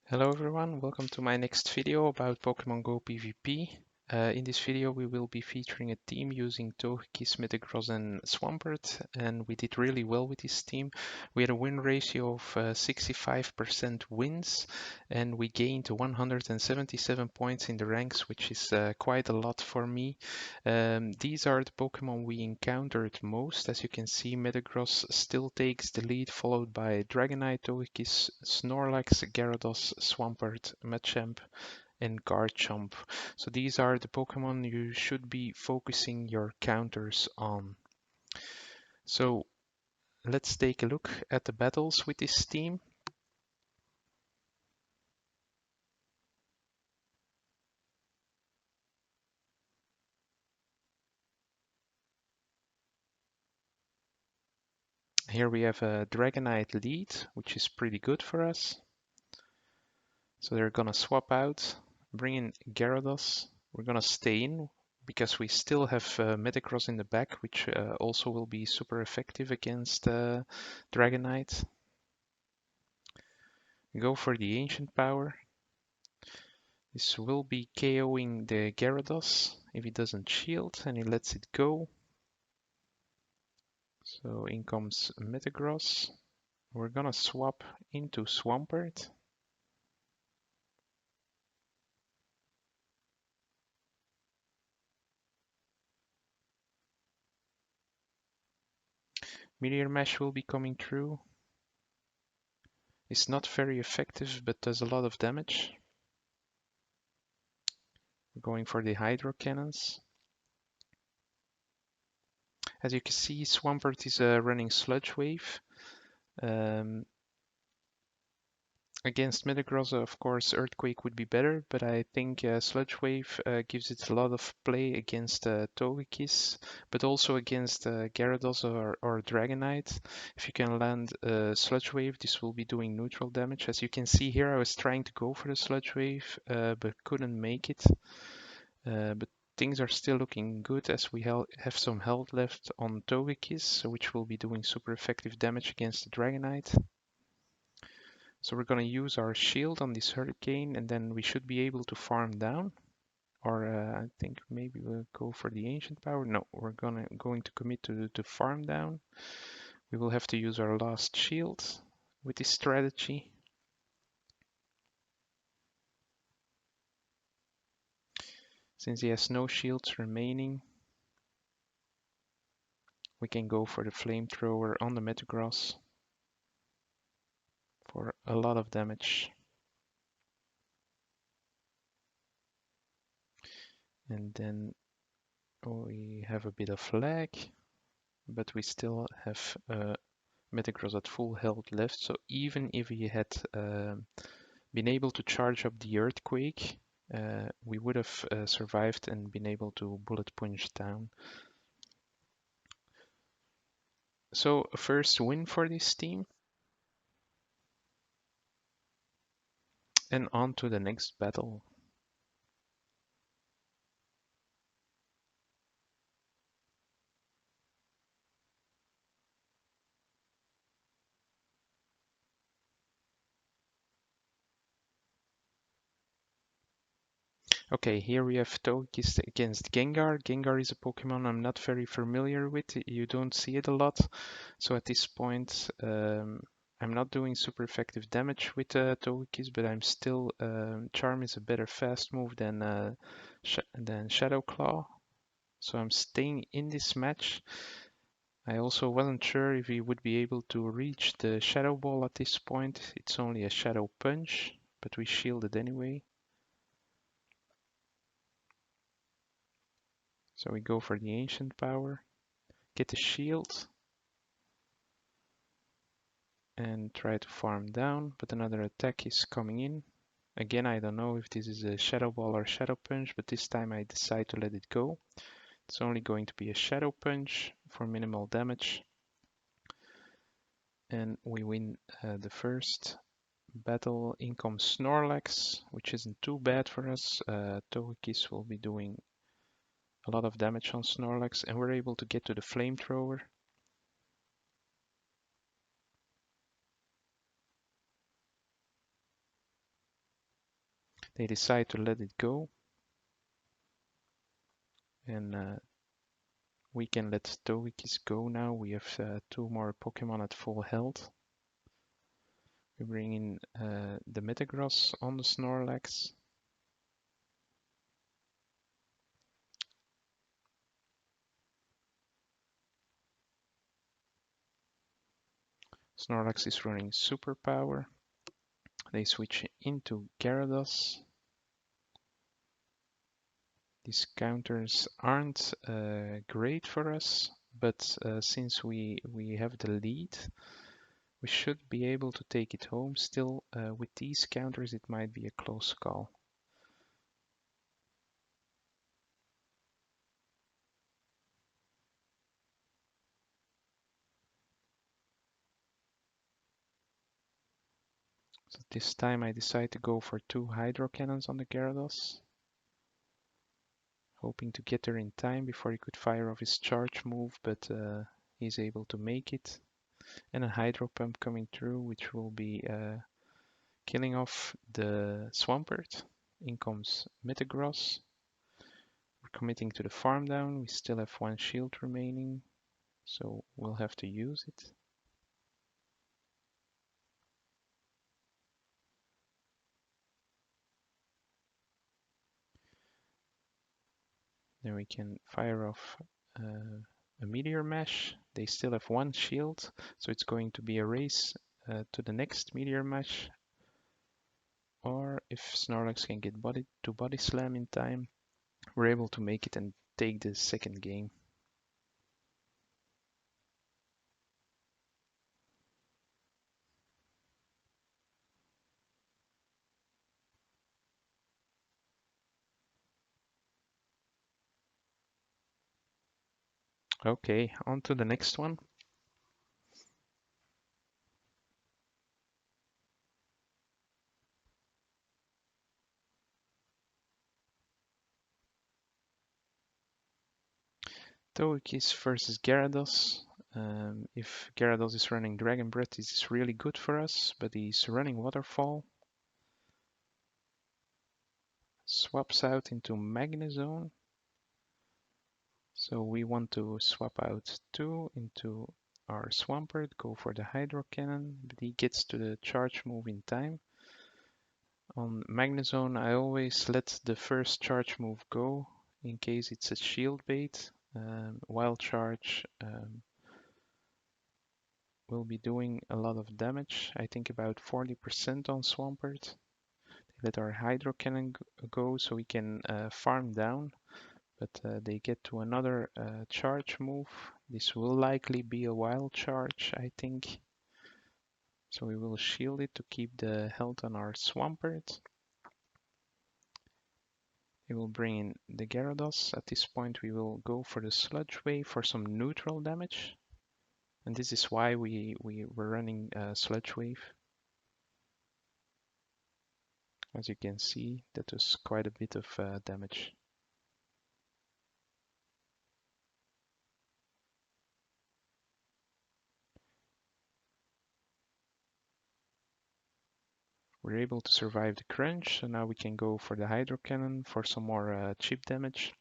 Hello everyone, welcome to my next video about Pokemon Go PvP. In this video we will be featuring a team using Togekiss, Metagross and Swampert, and we did really well with this team. We had a win ratio of 65% wins, and we gained 177 points in the ranks, which is quite a lot for me. These are the Pokemon we encountered most. As you can see, Metagross still takes the lead, followed by Dragonite, Togekiss, Snorlax, Gyarados, Swampert, Machamp, and Garchomp. So these are the Pokemon you should be focusing your counters on. So let's take a look at the battles with this team. Here we have a Dragonite lead, which is pretty good for us. So they're gonna swap out, bring in Gyarados. We're gonna stay in because we still have Metagross in the back, which also will be super effective against Dragonite. Go for the Ancient Power. This will be KOing the Gyarados if he doesn't shield and he lets it go. So in comes Metagross. We're gonna swap into Swampert. Meteor Mash will be coming through. It's not very effective, but does a lot of damage. We're going for the Hydro Cannons. As you can see, Swampert is running Sludge Wave. Against Metagross, of course, Earthquake would be better, but I think Sludge Wave gives it a lot of play against Togekiss, but also against Gyarados or Dragonite. If you can land Sludge Wave, this will be doing neutral damage. As you can see here, I was trying to go for the Sludge Wave, but couldn't make it. But things are still looking good as we have some health left on Togekiss, which will be doing super effective damage against the Dragonite. So we're going to use our shield on this Hurricane, and then we should be able to farm down. Or I think maybe we'll go for the Ancient Power. No, we're going to commit to farm down. We will have to use our last shield with this strategy. Since he has no shields remaining, we can go for the Flamethrower on the Metagross for a lot of damage. And then we have a bit of lag, but we still have Metagross at full health left. So even if he had been able to charge up the Earthquake, we would have survived and been able to bullet punch down. So a first win for this team. And on to the next battle. Okay, here we have Togekiss against Gengar. Gengar is a Pokemon I'm not very familiar with. You don't see it a lot. So at this point, I'm not doing super effective damage with Togekiss, but I'm still... Charm is a better fast move than Shadow Claw. So I'm staying in this match. I also wasn't sure if he would be able to reach the Shadow Ball at this point. It's only a Shadow Punch, but we shielded anyway. So we go for the Ancient Power, get the shield, and try to farm down, but another attack is coming in. Again, I don't know if this is a Shadow Ball or Shadow Punch, but this time I decide to let it go. It's only going to be a Shadow Punch for minimal damage. And we win the first battle. In comes Snorlax, which isn't too bad for us. Togekiss will be doing a lot of damage on Snorlax, and we're able to get to the Flamethrower. They decide to let it go, and we can let Togekiss go now. We have 2 more Pokemon at full health. We bring in the Metagross on the Snorlax. Snorlax is running Superpower. They switch into Gyarados. These counters aren't great for us, but since we have the lead, we should be able to take it home. Still, with these counters, it might be a close call. So this time I decide to go for 2 Hydro Cannons on the Gyarados, hoping to get there in time before he could fire off his charge move, but he's able to make it. And a Hydro Pump coming through, which will be killing off the Swampert. In comes Metagross. We're committing to the farm down. We still have 1 shield remaining, so we'll have to use it. Then we can fire off a Meteor Mash. They still have 1 shield, so it's going to be a race to the next Meteor Mash. Or if Snorlax can get Body Slam in time, we're able to make it and take the second game. Okay, on to the next one. Togekiss versus Gyarados. If Gyarados is running Dragon Breath, this is really good for us, but he's running Waterfall. Swaps out into Magnezone. So we want to swap out 2 into our Swampert, go for the Hydro Cannon, but he gets to the charge move in time. On Magnezone, I always let the first charge move go in case it's a shield bait. Wild Charge will be doing a lot of damage. I think about 40% on Swampert. Let our Hydro Cannon go so we can farm down, but they get to another charge move. This will likely be a Wild Charge, I think. So we will shield it to keep the health on our Swampert. We will bring in the Gyarados. At this point we will go for the Sludge Wave for some neutral damage. And this is why we were running Sludge Wave. As you can see, that was quite a bit of damage. We're able to survive the crunch, so now we can go for the Hydro Cannon for some more chip damage.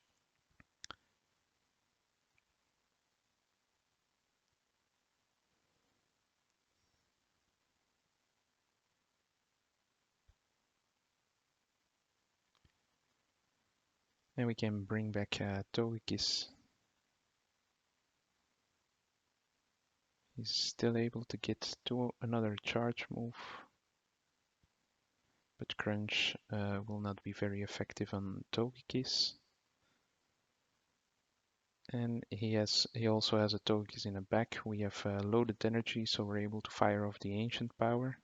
And we can bring back Togekiss. He's still able to get to another charge move. But Crunch will not be very effective on Togekiss. And he also has a Togekiss in the back. We have loaded energy, so we're able to fire off the Ancient Power.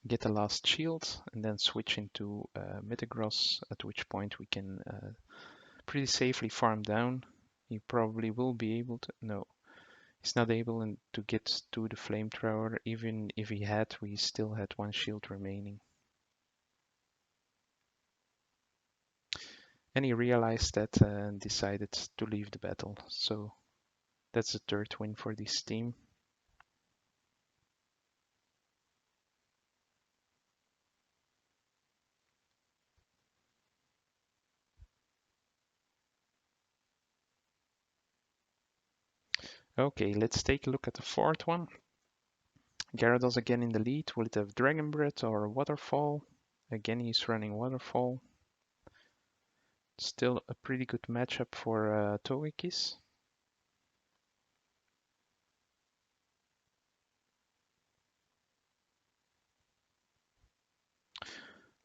Get the last shield, and then switch into Metagross, at which point we can pretty safely farm down. He probably will be able to... No, he's not able to get to the Flamethrower. Even if he had, we still had 1 shield remaining. And he realized that and decided to leave the battle. So that's the 3rd win for this team. Okay, let's take a look at the fourth one. Gyarados again in the lead. Will it have Dragon Breath or Waterfall? Again, he's running Waterfall. Still a pretty good matchup for Togekiss.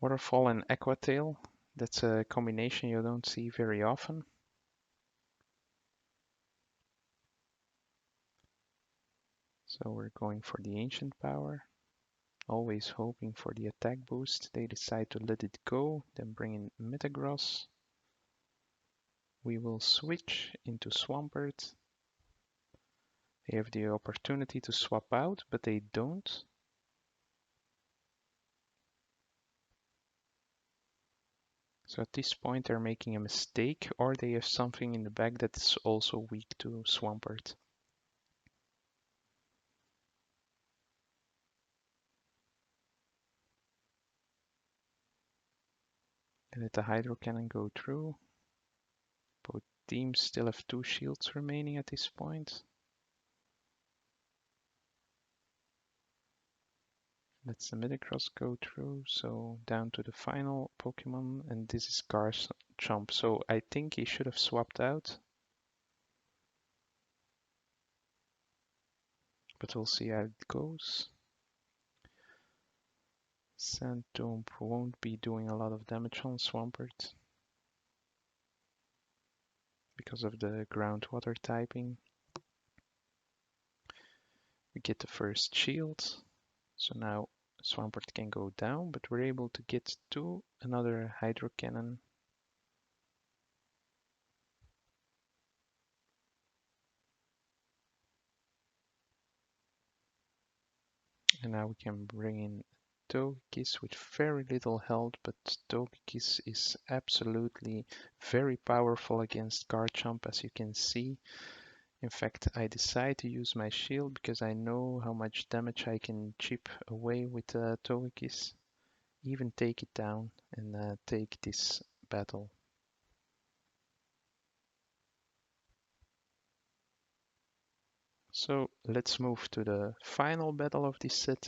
Waterfall and Aqua Tail. That's a combination you don't see very often. So we're going for the Ancient Power. Always hoping for the attack boost. They decide to let it go, then bring in Metagross. We will switch into Swampert. They have the opportunity to swap out, but they don't. So at this point they're making a mistake, or they have something in the back that's also weak to Swampert. Let the Hydro Cannon go through. Both teams still have 2 shields remaining at this point. Let's the Metagross go through, so down to the final Pokemon, and this is Garchomp. So I think he should have swapped out. But we'll see how it goes. Sand Tomb won't be doing a lot of damage on Swampert because of the groundwater typing. We get the first shield, so now Swampert can go down, but we're able to get to another Hydro Cannon. And now we can bring in Togekiss with very little health, but Togekiss is absolutely very powerful against Garchomp, as you can see. In fact, I decide to use my shield because I know how much damage I can chip away with Togekiss. Even take it down and take this battle. So let's move to the final battle of this set.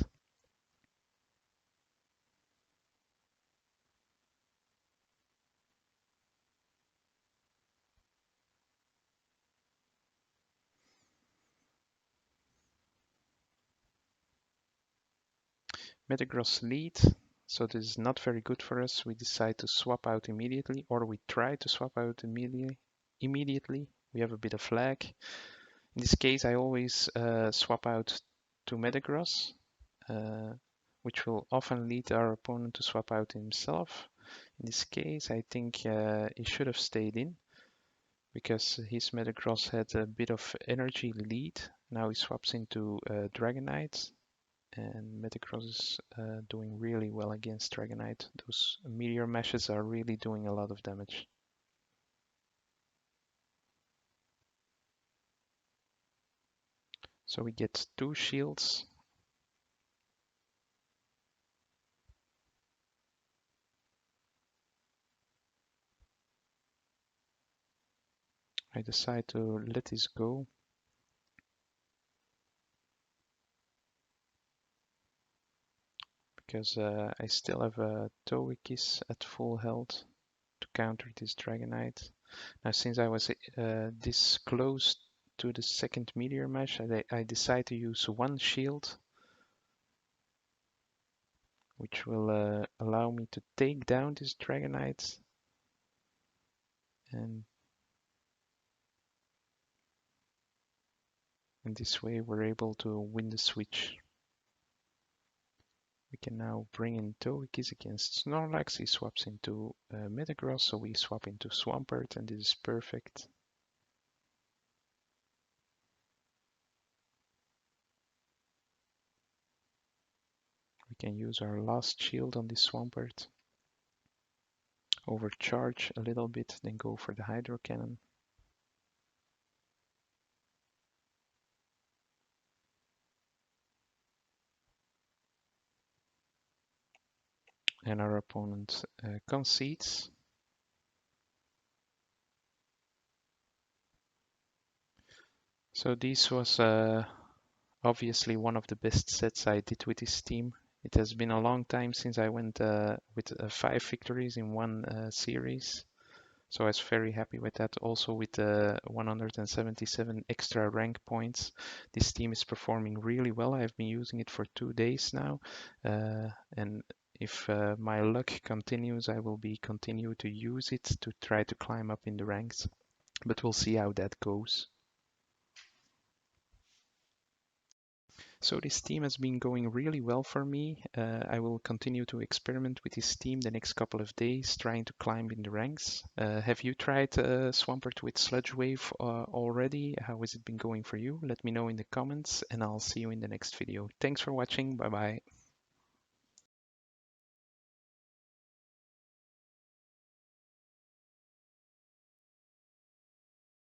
Metagross lead, so this is not very good for us. We decide to swap out immediately, or we try to swap out immediately. We have a bit of lag. In this case, I always swap out to Metagross, which will often lead our opponent to swap out himself. In this case, I think he should have stayed in because his Metagross had a bit of energy lead. Now he swaps into Dragonite, and Metagross is doing really well against Dragonite. Those Meteor Meshes are really doing a lot of damage. So we get 2 shields. I decide to let this go. Because I still have a Togekiss at full health to counter this Dragonite. Now since I was this close to the second Meteor Mesh, I decide to use 1 shield, which will allow me to take down this Dragonite. And in this way we're able to win the switch. We can now bring in Togekiss against Snorlax. He swaps into Metagross, so we swap into Swampert, and this is perfect. We can use our last shield on this Swampert. Overcharge a little bit, then go for the Hydro Cannon. And our opponent concedes. So this was obviously one of the best sets I did with this team. It has been a long time since I went with 5 victories in one series. So I was very happy with that. Also with the 177 extra rank points, this team is performing really well. I've been using it for 2 days now, and if my luck continues, I will be continue to use it to try to climb up in the ranks. But we'll see how that goes. So this team has been going really well for me. I will continue to experiment with this team the next couple of days, trying to climb in the ranks. Have you tried Swampert with Sludge Wave already? How has it been going for you? Let me know in the comments and I'll see you in the next video. Thanks for watching. Bye bye.